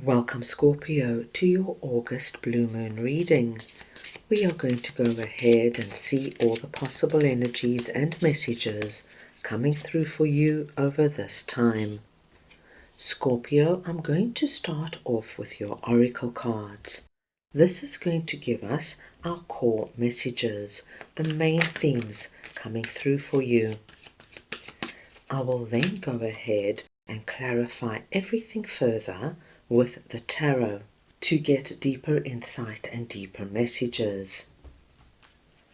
Welcome, Scorpio, to your August blue moon reading. We are going to go ahead and see all the possible energies and messages coming through for you over this time. Scorpio, I'm going to start off with your oracle cards. This is going to give us our core messages, the main themes coming through for you. I will then go ahead and clarify everything further with the tarot to get deeper insight and deeper messages.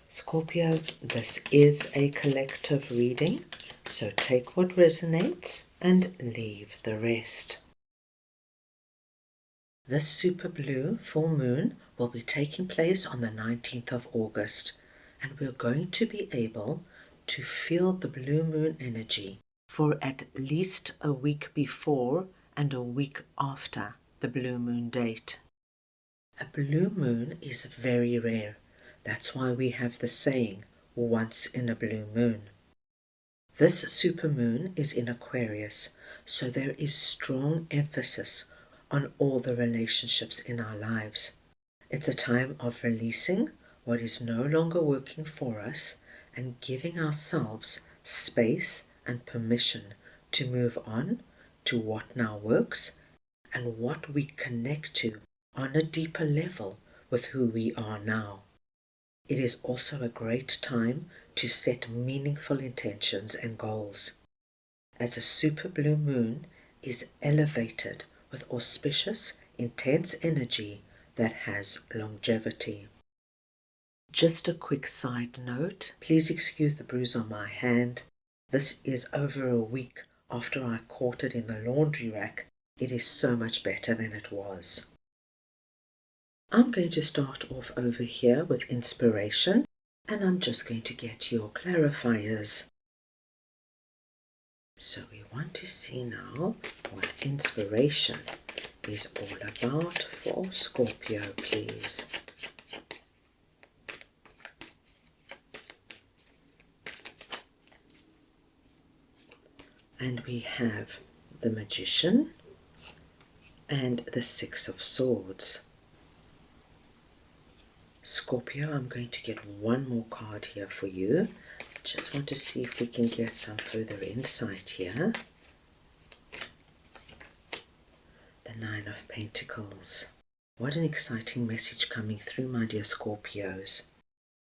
Scorpio, this is a collective reading, so take what resonates and leave the rest. This super blue full moon will be taking place on the 19th of August, and we're going to be able to feel the blue moon energy for at least a week before and a week after the blue moon date. A blue moon is very rare. That's why we have the saying, once in a blue moon. This supermoon is in Aquarius, so there is strong emphasis on all the relationships in our lives. It's a time of releasing what is no longer working for us and giving ourselves space and permission to move on to what now works and what we connect to on a deeper level with who we are now. It is also a great time to set meaningful intentions and goals, as a super blue moon is elevated with auspicious, intense energy that has longevity. Just a quick side note, please excuse the bruise on my hand. This is over a week after I caught it in the laundry rack. It is so much better than it was. I'm going to start off over here with inspiration, and I'm just going to get your clarifiers. So we want to see now what inspiration is all about for Scorpio, please. And we have the Magician and the Six of Swords. Scorpio, I'm going to get one more card here for you. Just want to see if we can get some further insight here. The Nine of Pentacles. What an exciting message coming through, my dear Scorpios.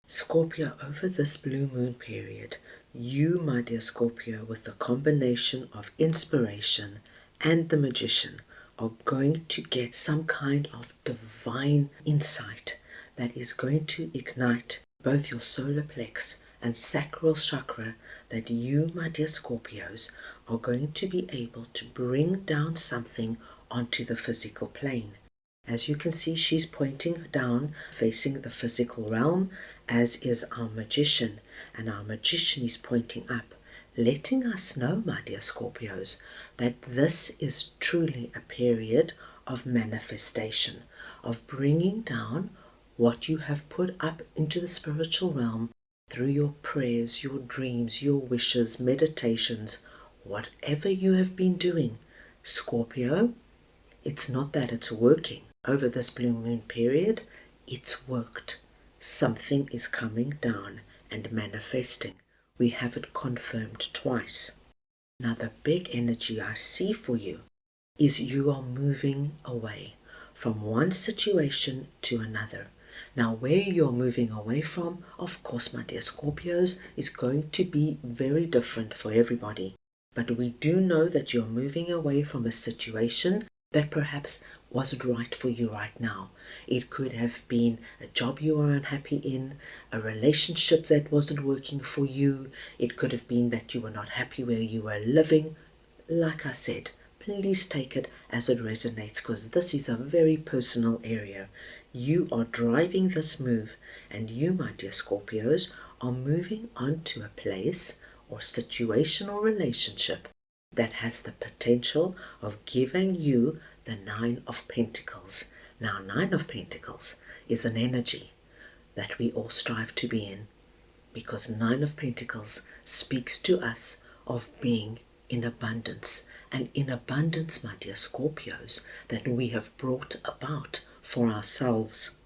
Scorpio, over this blue moon period, you, my dear Scorpio, with the combination of inspiration and the Magician, are going to get some kind of divine insight that is going to ignite both your solar plex and sacral chakra, that you, my dear Scorpios, are going to be able to bring down something onto the physical plane. As you can see, she's pointing down, facing the physical realm, as is our Magician, and our Magician is pointing up, letting us know, my dear Scorpios, that this is truly a period of manifestation, of bringing down what you have put up into the spiritual realm through your prayers, your dreams, your wishes, meditations, whatever you have been doing. Scorpio, it's not that it's working over this blue moon period, it's worked. Something is coming down and manifesting. We have it confirmed twice. Now the big energy I see for you is you are moving away from one situation to another. Now where you're moving away from, of course, my dear Scorpios, is going to be very different for everybody. But we do know that you're moving away from a situation that perhaps wasn't right for you right now. It could have been a job you were unhappy in, a relationship that wasn't working for you. It could have been that you were not happy where you were living. Like I said, please take it as it resonates, because this is a very personal area. You are driving this move, and you, my dear Scorpios, are moving on to a place or situation or relationship that has the potential of giving you the Nine of Pentacles. Now, Nine of Pentacles is an energy that we all strive to be in, because Nine of Pentacles speaks to us of being in abundance and in abundance, my dear Scorpios, that we have brought about for ourselves,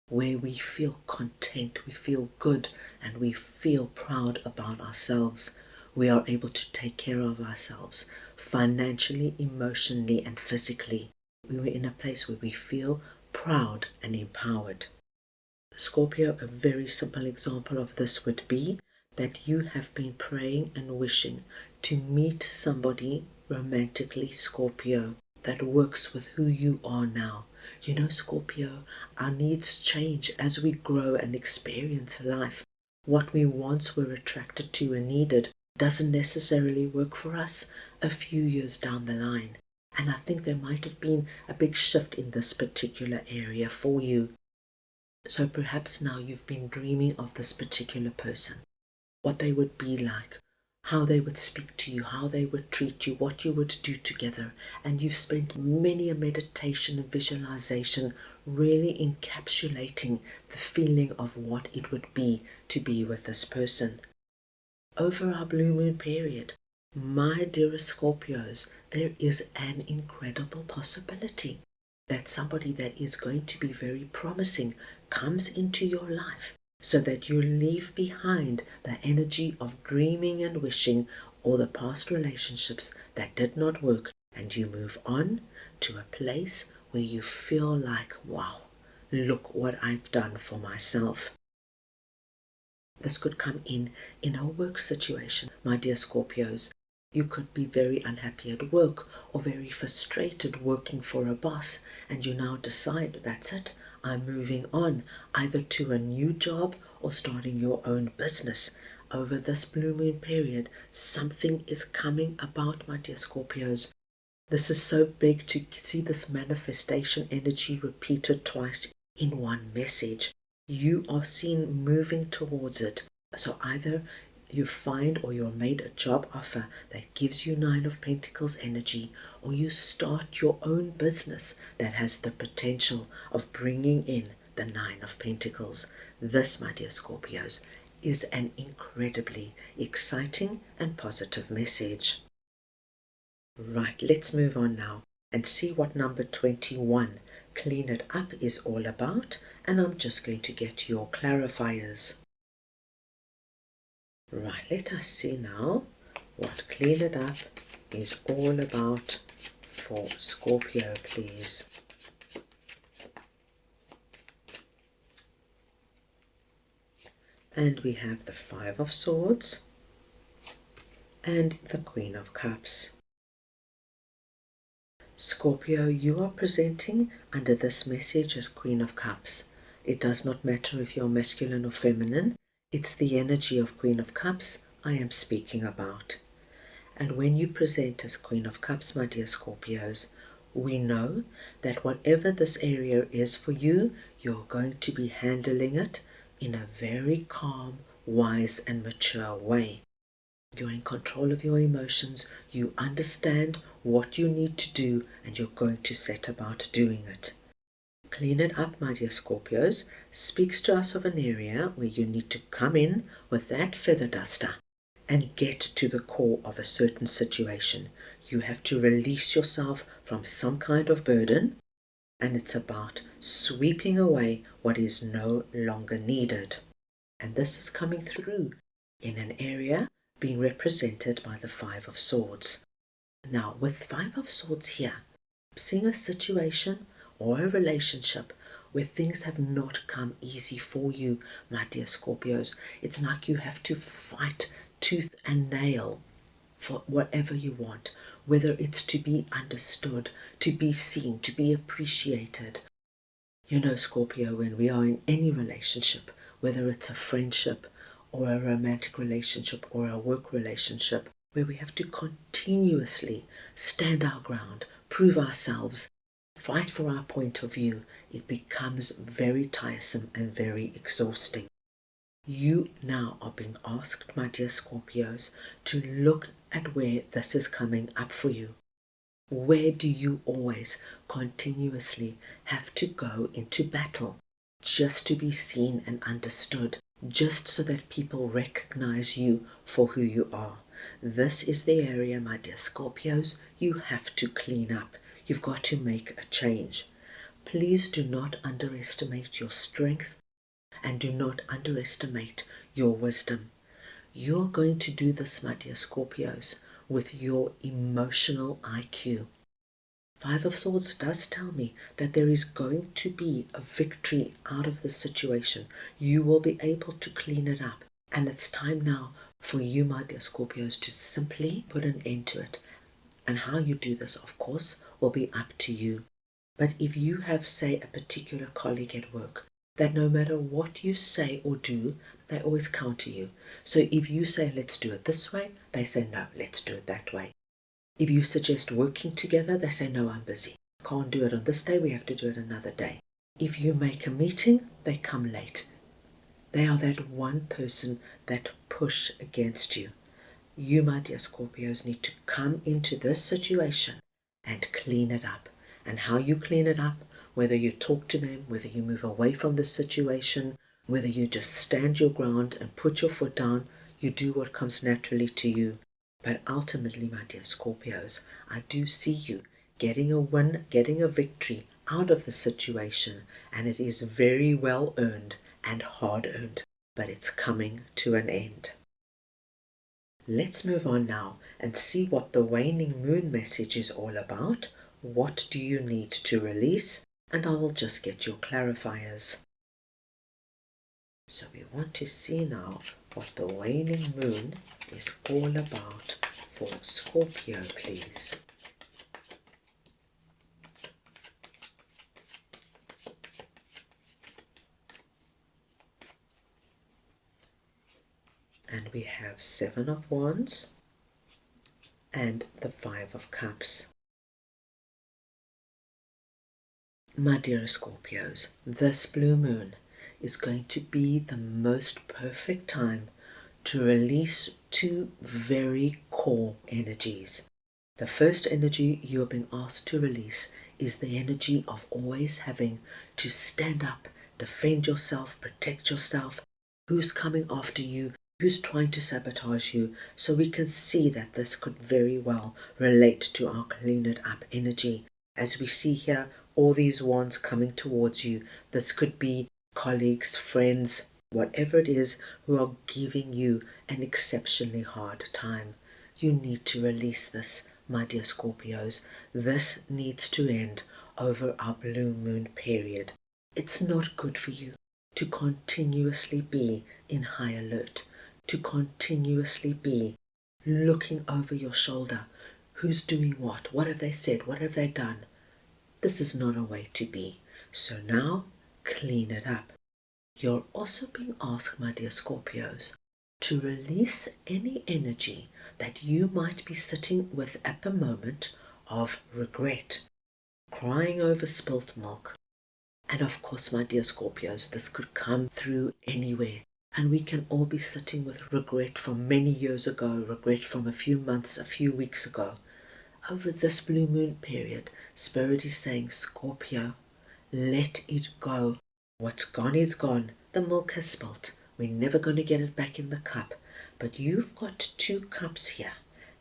where we feel content, we feel good, and we feel proud about ourselves. We are able to take care of ourselves financially, emotionally, and physically. We were in a place where we feel proud and empowered. Scorpio, a very simple example of this would be that you have been praying and wishing to meet somebody romantically, Scorpio, that works with who you are now. You know, Scorpio, our needs change as we grow and experience life. What we once were attracted to and needed doesn't necessarily work for us a few years down the line. And I think there might have been a big shift in this particular area for you. So perhaps now you've been dreaming of this particular person, what they would be like, how they would speak to you, how they would treat you, what you would do together. And you've spent many a meditation and visualization really encapsulating the feeling of what it would be to be with this person. Over our blue moon period, my dearest Scorpios, there is an incredible possibility that somebody that is going to be very promising comes into your life, so that you leave behind the energy of dreaming and wishing or the past relationships that did not work, and you move on to a place where you feel like, wow, look what I've done for myself. This could come in a work situation, my dear Scorpios. You could be very unhappy at work or very frustrated working for a boss, and you now decide, that's it, I'm moving on, either to a new job or starting your own business. Over this blue moon period, something is coming about, my dear Scorpios. This is so big to see this manifestation energy repeated twice in one message. You are seen moving towards it. So either you find or you're made a job offer that gives you Nine of Pentacles energy, or you start your own business that has the potential of bringing in the Nine of Pentacles. This, my dear Scorpios, is an incredibly exciting and positive message. Right, let's move on now and see what number 21, Clean It Up, is all about, and I'm just going to get your clarifiers. Right, let us see now what Clean It Up is all about for Scorpio, please. And we have the Five of Swords and the Queen of Cups. Scorpio, you are presenting under this message as Queen of Cups. It does not matter if you're masculine or feminine. It's the energy of Queen of Cups I am speaking about. And when you present as Queen of Cups, my dear Scorpios, we know that whatever this area is for you, you're going to be handling it in a very calm, wise, and mature way. You're in control of your emotions, you understand what you need to do, and you're going to set about doing it. Clean It Up, my dear Scorpios, speaks to us of an area where you need to come in with that feather duster and get to the core of a certain situation. You have to release yourself from some kind of burden, and it's about sweeping away what is no longer needed. And this is coming through in an area being represented by the Five of Swords. Now, with Five of Swords here, seeing a situation or a relationship where things have not come easy for you, my dear Scorpios. It's like you have to fight tooth and nail for whatever you want, whether it's to be understood, to be seen, to be appreciated. You know, Scorpio, when we are in any relationship, whether it's a friendship or a romantic relationship or a work relationship, where we have to continuously stand our ground, prove ourselves, fight for our point of view, it becomes very tiresome and very exhausting. You now are being asked, my dear Scorpios, to look at where this is coming up for you. Where do you always continuously have to go into battle just to be seen and understood, just so that people recognize you for who you are? This is the area, my dear Scorpios, you have to clean up. You've got to make a change. Please do not underestimate your strength and do not underestimate your wisdom. You're going to do this, my dear Scorpios, with your emotional IQ. Five of Swords does tell me that there is going to be a victory out of this situation. You will be able to clean it up. And it's time now for you, my dear Scorpios, to simply put an end to it. And how you do this, of course, will be up to you. But if you have, say, a particular colleague at work, that no matter what you say or do, they always counter you. So if you say, let's do it this way, they say, no, let's do it that way. If you suggest working together, they say, no, I'm busy. Can't do it on this day, we have to do it another day. If you make a meeting, they come late. They are that one person that push against you. You, my dear Scorpios, need to come into this situation and clean it up. And how you clean it up, whether you talk to them, whether you move away from the situation, whether you just stand your ground and put your foot down, you do what comes naturally to you. But ultimately, my dear Scorpios, I do see you getting a win, getting a victory out of the situation, and it is very well earned and hard earned, but it's coming to an end. Let's move on now and see what the waning moon message is all about. What do you need to release? And I will just get your clarifiers. So we want to see now what the waning moon is all about for Scorpio, please. And we have 7 of Wands and the 5 of Cups. My dear Scorpios, this blue moon is going to be the most perfect time to release 2 very core energies. The first energy you are being asked to release is the energy of always having to stand up, defend yourself, protect yourself. Who's coming after you? Who's trying to sabotage you? So we can see that this could very well relate to our clean it up energy. As we see here, all these wands coming towards you, this could be colleagues, friends, whatever it is, who are giving you an exceptionally hard time. You need to release this, my dear Scorpios. This needs to end over our blue moon period. It's not good for you to continuously be in high alert, to continuously be looking over your shoulder. Who's doing what? What have they said? What have they done? This is not a way to be. So now, clean it up. You're also being asked, my dear Scorpios, to release any energy that you might be sitting with at the moment of regret, crying over spilt milk. And of course, my dear Scorpios, this could come through anywhere. And we can all be sitting with regret from many years ago, regret from a few months, a few weeks ago. Over this blue moon period, Spirit is saying, Scorpio, let it go. What's gone is gone. The milk has spilt. We're never going to get it back in the cup. But you've got 2 cups here.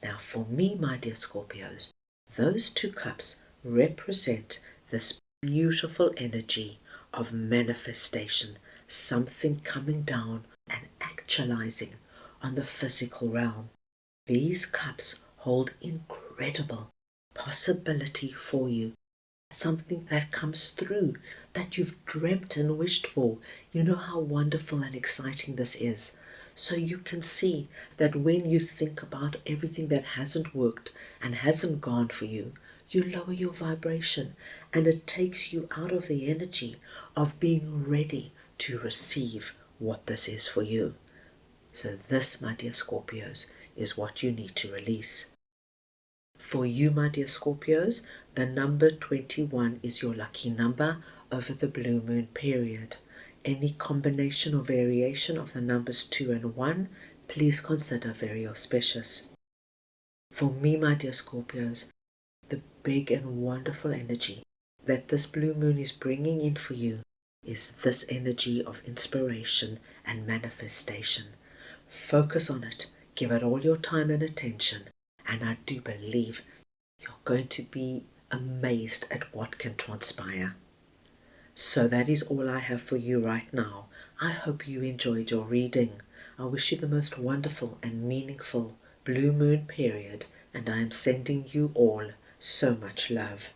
Now for me, my dear Scorpios, those 2 cups represent this beautiful energy of manifestation, something coming down and actualizing on the physical realm. These cups hold incredible possibility for you. Something that comes through that you've dreamt and wished for. You know how wonderful and exciting this is. So you can see that when you think about everything that hasn't worked and hasn't gone for you, you lower your vibration and it takes you out of the energy of being ready to receive what this is for you. So this, my dear Scorpios, is what you need to release. For you, my dear Scorpios, the number 21 is your lucky number over the blue moon period. Any combination or variation of the numbers 2 and 1, please consider very auspicious. For me, my dear Scorpios, the big and wonderful energy that this blue moon is bringing in for you is this energy of inspiration and manifestation. Focus on it. Give it all your time and attention, and I do believe you're going to be amazed at what can transpire. So that is all I have for you right now. I hope you enjoyed your reading. I wish you the most wonderful and meaningful blue moon period, and I am sending you all so much love.